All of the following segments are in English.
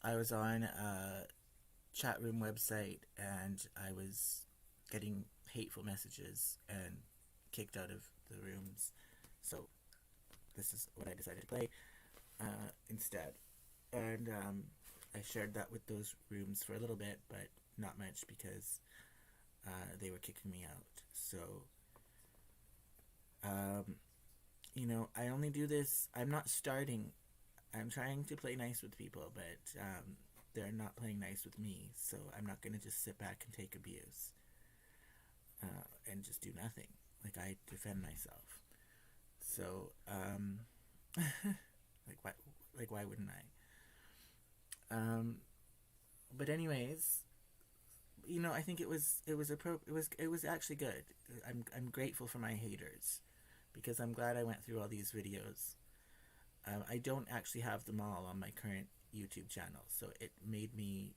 I was on a chat room website and I was getting hateful messages and kicked out of the rooms. So this is what I decided to play instead. And I shared that with those rooms for a little bit, but not much because they were kicking me out. So, um, I only do this. I'm not starting. I'm trying to play nice with people, but they're not playing nice with me. So I'm not going to just sit back and take abuse and just do nothing. Like, I defend myself. So, why? Like, why wouldn't I? But anyways, I think it was actually good. I'm grateful for my haters because I'm glad I went through all these videos. I don't actually have them all on my current YouTube channel, so it made me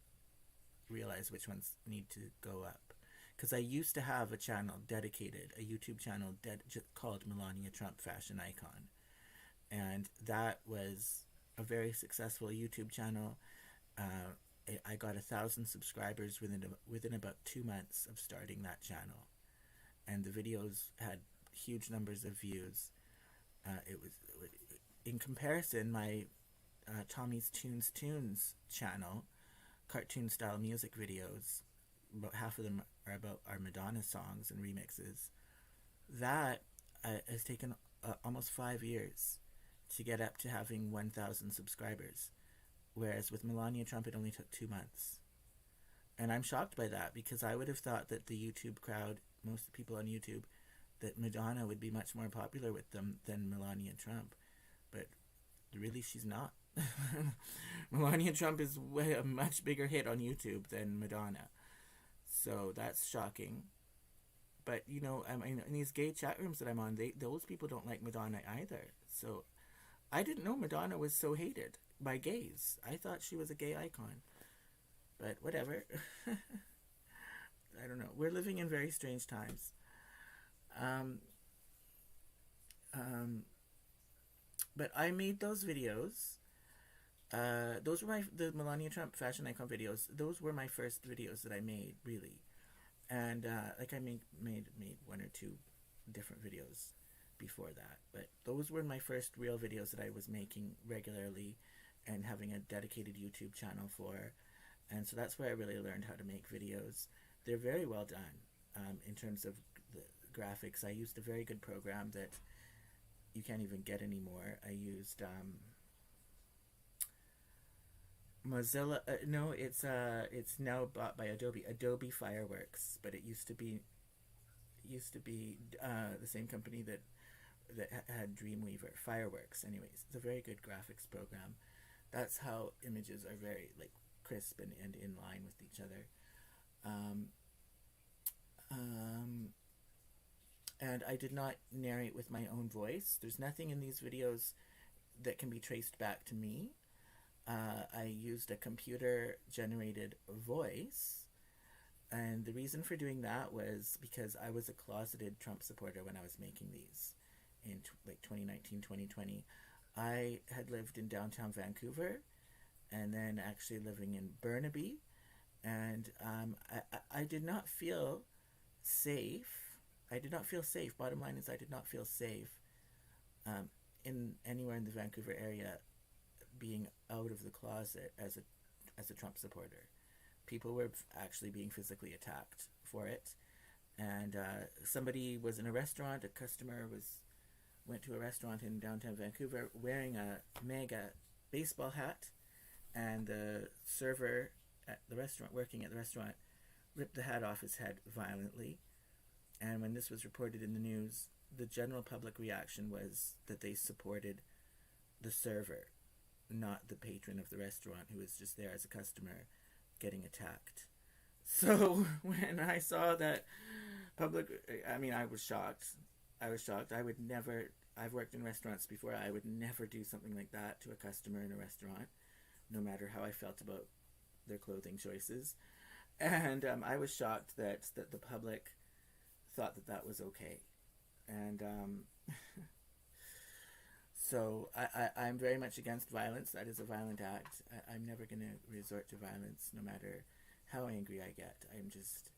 realize which ones need to go up. Because I used to have a channel dedicated, a YouTube channel called Melania Trump Fashion Icon, and that was a very successful YouTube channel. I got 1,000 subscribers within about 2 months of starting that channel, and the videos had huge numbers of views. It was in comparison, my Tommy's Tunes channel, cartoon style music videos. About half of them are about our Madonna songs and remixes. That has taken almost 5 years to get up to having 1,000 subscribers, whereas with Melania Trump it only took 2 months. And I'm shocked by that because I would have thought that the YouTube crowd, most of the people on YouTube, that Madonna would be much more popular with them than Melania Trump. But really, she's not. Melania Trump is a much bigger hit on YouTube than Madonna. So that's shocking. But I mean, in these gay chat rooms that I'm on, those people don't like Madonna either. So I didn't know Madonna was so hated by gays. I thought she was a gay icon. But whatever. I don't know. We're living in very strange times. Um, um, but I made those videos. Those were the Melania Trump fashion icon videos. Those were my first videos that I made, really. And I made one or two different videos before that, but those were my first real videos that I was making regularly and having a dedicated YouTube channel for. And so that's where I really learned how to make videos. They're very well done in terms of the graphics. I used a very good program that you can't even get anymore. I used Mozilla. No, it's now bought by Adobe Fireworks, but it used to be the same company that had Dreamweaver. Fireworks, anyways. It's a very good graphics program. That's how images are very like crisp and in line with each other. Um, um, and I did not narrate with my own voice. There's nothing in these videos that can be traced back to me. I used a computer generated voice, and the reason for doing that was because I was a closeted Trump supporter when I was making these in like 2019, 2020. I had lived in downtown Vancouver and then actually living in Burnaby, and I did not feel safe. I did not feel safe. Bottom line is, I did not feel safe um, in anywhere in the Vancouver area being out of the closet as a Trump supporter. People were actually being physically attacked for it, and somebody was in a restaurant. A customer went to a restaurant in downtown Vancouver wearing a mega baseball hat, and the server at the restaurant, working at the restaurant, ripped the hat off his head violently. And when this was reported in the news, the general public reaction was that they supported the server, not the patron of the restaurant who was just there as a customer getting attacked. So when I saw that public, I mean, I was shocked. I was shocked. I would never, I've worked in restaurants before. I would never do something like that to a customer in a restaurant, no matter how I felt about their clothing choices. And I was shocked that the public thought that was okay. And So I'm very much against violence. That is a violent act. I'm never going to resort to violence, no matter how angry I get. I'm just,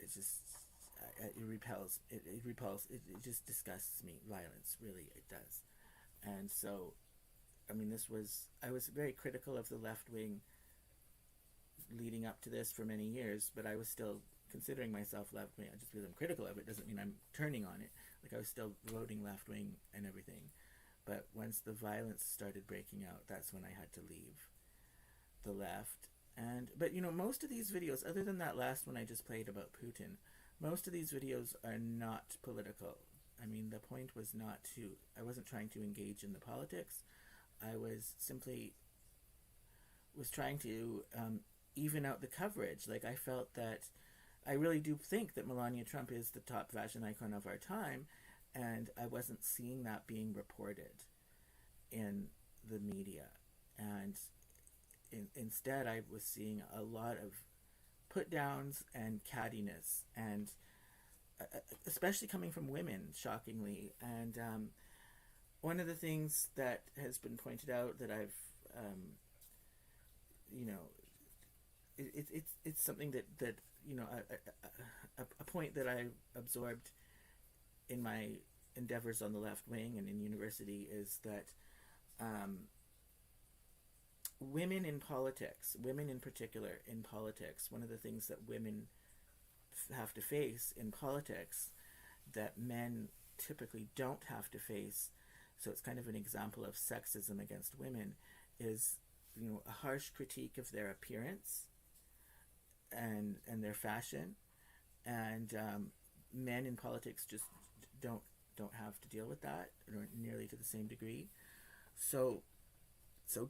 it's just, it repels. It repels. It just disgusts me. Violence, really, it does. And so, I mean, I was very critical of the left wing leading up to this for many years, but I was still considering myself left wing. Just because I'm critical of it doesn't mean I'm turning on it. Like, I was still voting left wing and everything. But once the violence started breaking out, that's when I had to leave the left. But most of these videos, other than that last one I just played about Putin, most of these videos are not political. I mean, the point was not to, I wasn't trying to engage in the politics. I was simply trying to even out the coverage. Like, I felt that, I really do think that Melania Trump is the top fashion icon of our time, and I wasn't seeing that being reported in the media. And instead, I was seeing a lot of put downs and cattiness, and especially coming from women, shockingly. And one of the things that has been pointed out that I've, you know, it's something that a point that I absorbed in my endeavors on the left wing and in university is that women in politics, women in particular in politics, one of the things that women have to face in politics that men typically don't have to face, so it's kind of an example of sexism against women, is a harsh critique of their appearance and their fashion, and men in politics just don't have to deal with that, or nearly to the same degree. So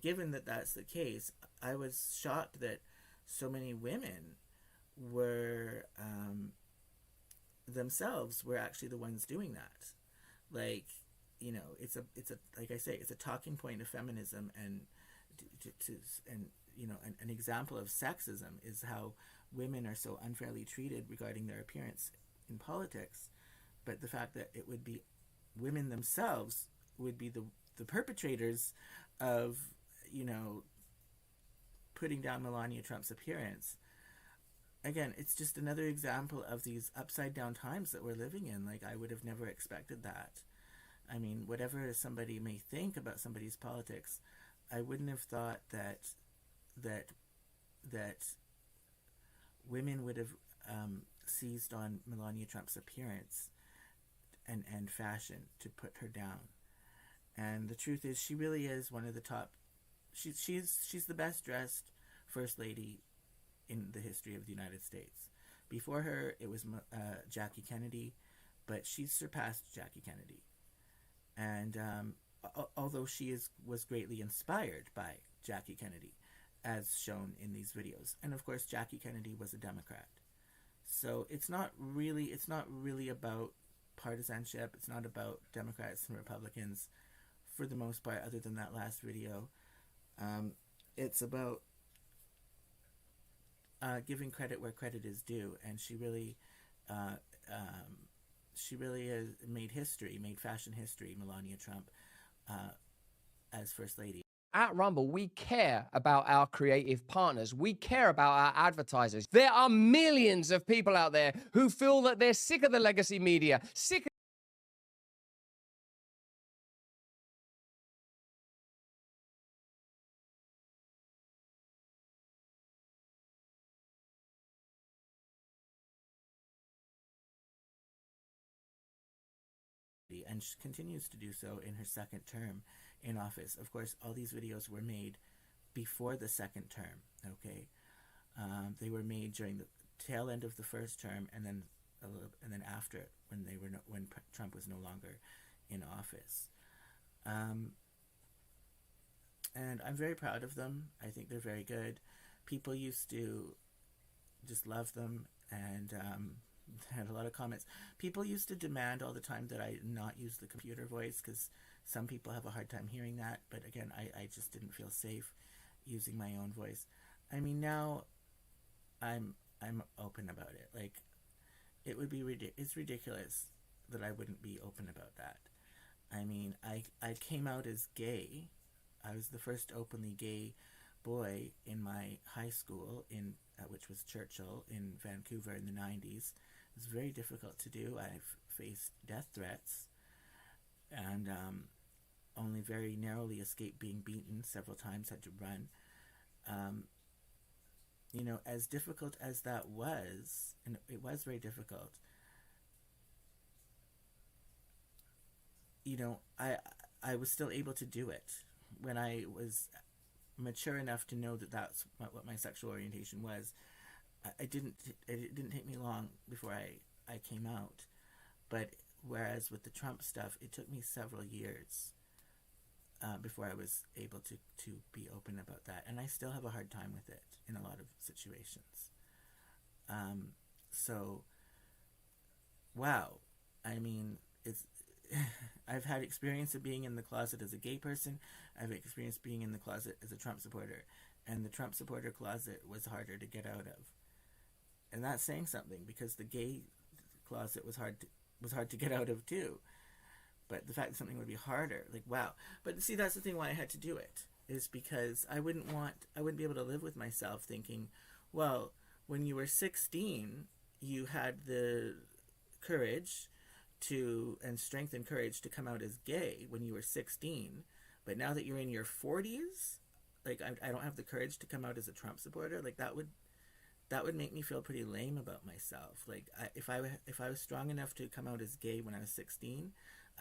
given that that's the case, I was shocked that so many women were themselves were actually the ones doing that. Like, it's a like I say, it's a talking point of feminism, and an example of sexism is how women are so unfairly treated regarding their appearance in politics. But the fact that it would be women themselves would be the perpetrators of putting down Melania Trump's appearance. Again, it's just another example of these upside down times that we're living in. Like, I would have never expected that. I mean, whatever somebody may think about somebody's politics, I wouldn't have thought that women would have seized on Melania Trump's appearance and fashion to put her down. And the truth is, she really is one of the top. She's the best dressed first lady in the history of the United States. Before her, it was Jackie Kennedy, but she's surpassed Jackie Kennedy. And although she was greatly inspired by Jackie Kennedy, as shown in these videos, and of course Jackie Kennedy was a Democrat. So it's not really about partisanship. It's not about Democrats and Republicans, for the most part, other than that last video. It's about giving credit where credit is due, and she really has made fashion history, Melania Trump, as First Lady. At Rumble, we care about our creative partners. We care about our advertisers. There are millions of people out there who feel that they're sick of the legacy media, sick and she continues to do so in her second term in office. Of course, all these videos were made before the second term. Okay, they were made during the tail end of the first term, and then after it, when Trump was no longer in office. And I'm very proud of them. I think they're very good. People used to just love them, and had a lot of comments. People used to demand all the time that I not use the computer voice, because some people have a hard time hearing that. But again, I just didn't feel safe using my own voice. I mean, now I'm open about it. Like, it would be it's ridiculous that I wouldn't be open about that. I mean, I came out as gay. I was the first openly gay boy in my high school, which was Churchill in Vancouver in the 90s. It was very difficult to do. I've faced death threats and only very narrowly escaped being beaten several times, had to run. Um, as difficult as that was, and it was very difficult, I was still able to do it when I was mature enough to know that that's what my sexual orientation was. It didn't take me long before I came out. But whereas with the Trump stuff, it took me several years before I was able to be open about that. And I still have a hard time with it in a lot of situations. So, wow. I mean, it's I've had experience of being in the closet as a gay person. I've experienced being in the closet as a Trump supporter. And the Trump supporter closet was harder to get out of. And that's saying something, because the gay closet was hard to get out of too. But the fact that something would be harder, like, wow. But see, that's the thing why I had to do it, is because I wouldn't be able to live with myself thinking, well, when you were 16, you had the courage and strength and courage to come out as gay when you were 16, but now that you're in your 40s, like, I don't have the courage to come out as a Trump supporter. Like, that would make me feel pretty lame about myself. Like, if I was strong enough to come out as gay when I was 16,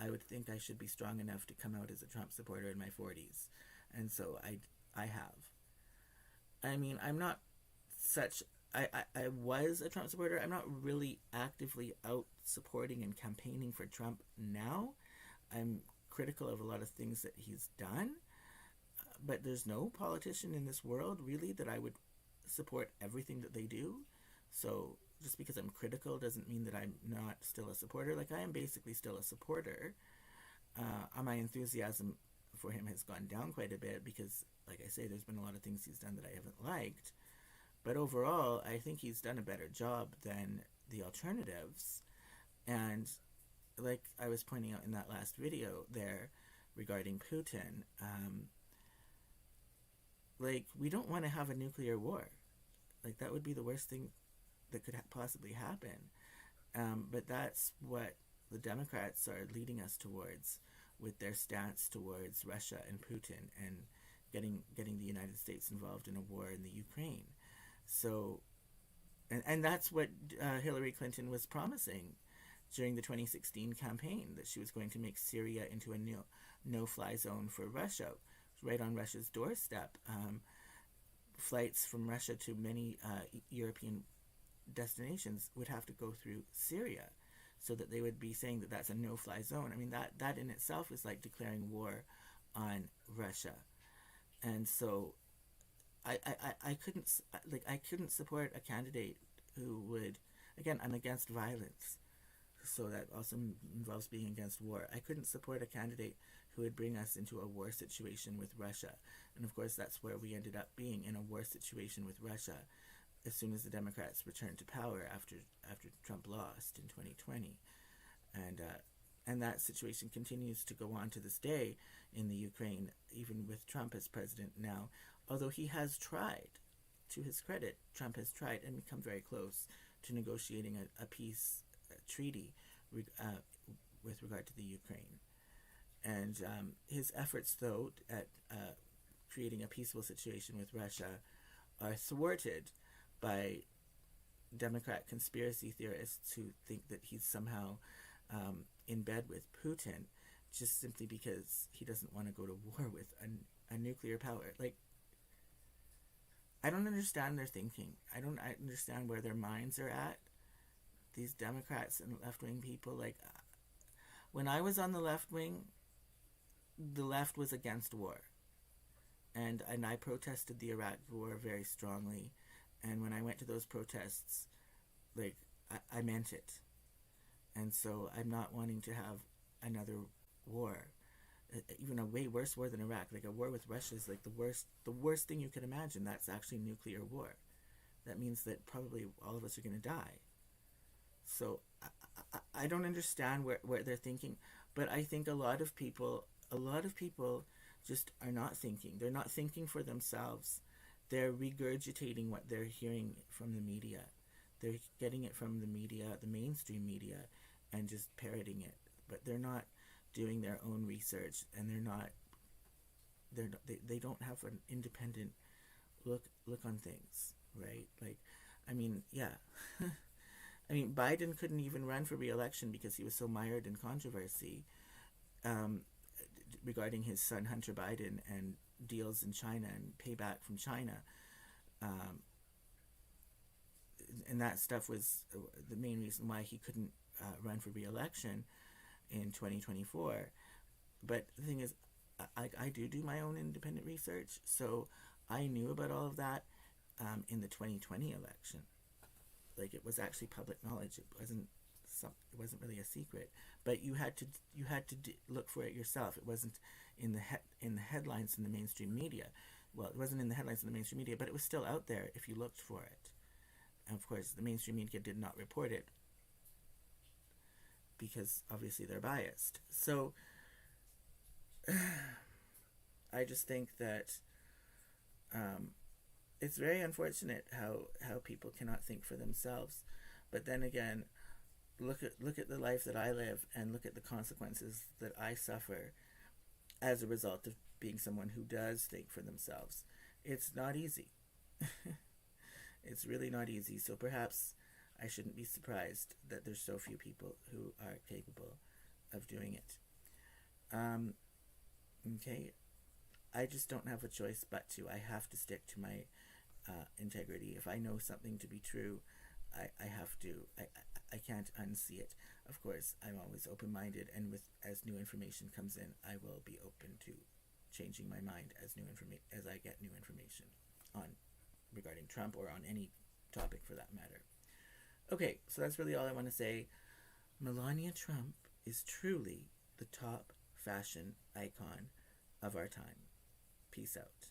I would think I should be strong enough to come out as a Trump supporter in my 40s. And so I have. I mean, I'm not such... I was a Trump supporter. I'm not really actively out supporting and campaigning for Trump now. I'm critical of a lot of things that he's done. But there's no politician in this world, really, that I would support everything that they do. So just because I'm critical doesn't mean that I'm not still a supporter. Like, I am basically still a supporter. My enthusiasm for him has gone down quite a bit because, like I say, there's been a lot of things he's done that I haven't liked. But overall, I think he's done a better job than the alternatives. And like I was pointing out in that last video there regarding Putin, like, we don't want to have a nuclear war. Like, that would be the worst thing that could possibly happen. But that's what the Democrats are leading us towards with their stance towards Russia and Putin and getting the United States involved in a war in the Ukraine. So, and that's what Hillary Clinton was promising during the 2016 campaign, that she was going to make Syria into a no-fly zone for Russia, right on Russia's doorstep. Flights from Russia to many European destinations would have to go through Syria, so that they would be saying that that's a no-fly zone. I mean, that in itself is like declaring war on Russia. And so I couldn't support a candidate who would, again, I'm against violence, so that also involves being against war. I couldn't support a candidate who would bring us into a war situation with Russia. And of course, that's where we ended up being, in a war situation with Russia as soon as the Democrats returned to power after Trump lost in 2020. And that situation continues to go on to this day in the Ukraine, even with Trump as president now. Although he has tried, to his credit, Trump has tried and come very close to negotiating a peace treaty with regard to the Ukraine. And his efforts, though, at creating a peaceful situation with Russia are thwarted by Democrat conspiracy theorists who think that he's somehow in bed with Putin, just simply because he doesn't want to go to war with a nuclear power. Like, I don't understand their thinking. I understand where their minds are at. These Democrats and left-wing people, like, when I was on the left wing, the left was against war. And I protested the Iraq war very strongly. And when I went to those protests, like, I meant it. And so I'm not wanting to have another war. Even a way worse war than Iraq. Like, a war with Russia is like the worst thing you could imagine. That's actually nuclear war. That means that probably all of us are going to die. So I don't understand where they're thinking. But I think a lot of people just are not thinking. They're not thinking for themselves. They're regurgitating what they're hearing from the media. They're getting it from the media, the mainstream media, and just parroting it. But they're not doing their own research, and they don't have an independent look on things, right? Like, I mean, yeah. I mean, Biden couldn't even run for re-election because he was so mired in controversy, um, regarding his son Hunter Biden and deals in China and payback from China. Um, and that stuff was the main reason why he couldn't run for re-election in 2024. But the thing is, I do my own independent research, so I knew about all of that in the 2020 election. Like, it was actually public knowledge. It wasn't really a secret, but you had to look for it yourself. It wasn't in the headlines in the mainstream media. Well, it wasn't in the headlines in the mainstream media, but it was still out there if you looked for it. And of course, the mainstream media did not report it because obviously they're biased. So I just think that it's very unfortunate how people cannot think for themselves. But then again, look at the life that I live, and look at the consequences that I suffer as a result of being someone who does think for themselves. It's not easy. It's really not easy. So perhaps I shouldn't be surprised that there's so few people who are capable of doing it. Okay, I just don't have a choice but to. I have to stick to my integrity. If I know something to be true, I have to. I can't unsee it. Of course, I'm always open-minded, and as new information comes in, I will be open to changing my mind as I get new information on regarding Trump or on any topic for that matter. Okay, so that's really all I want to say. Melania Trump is truly the top fashion icon of our time. Peace out.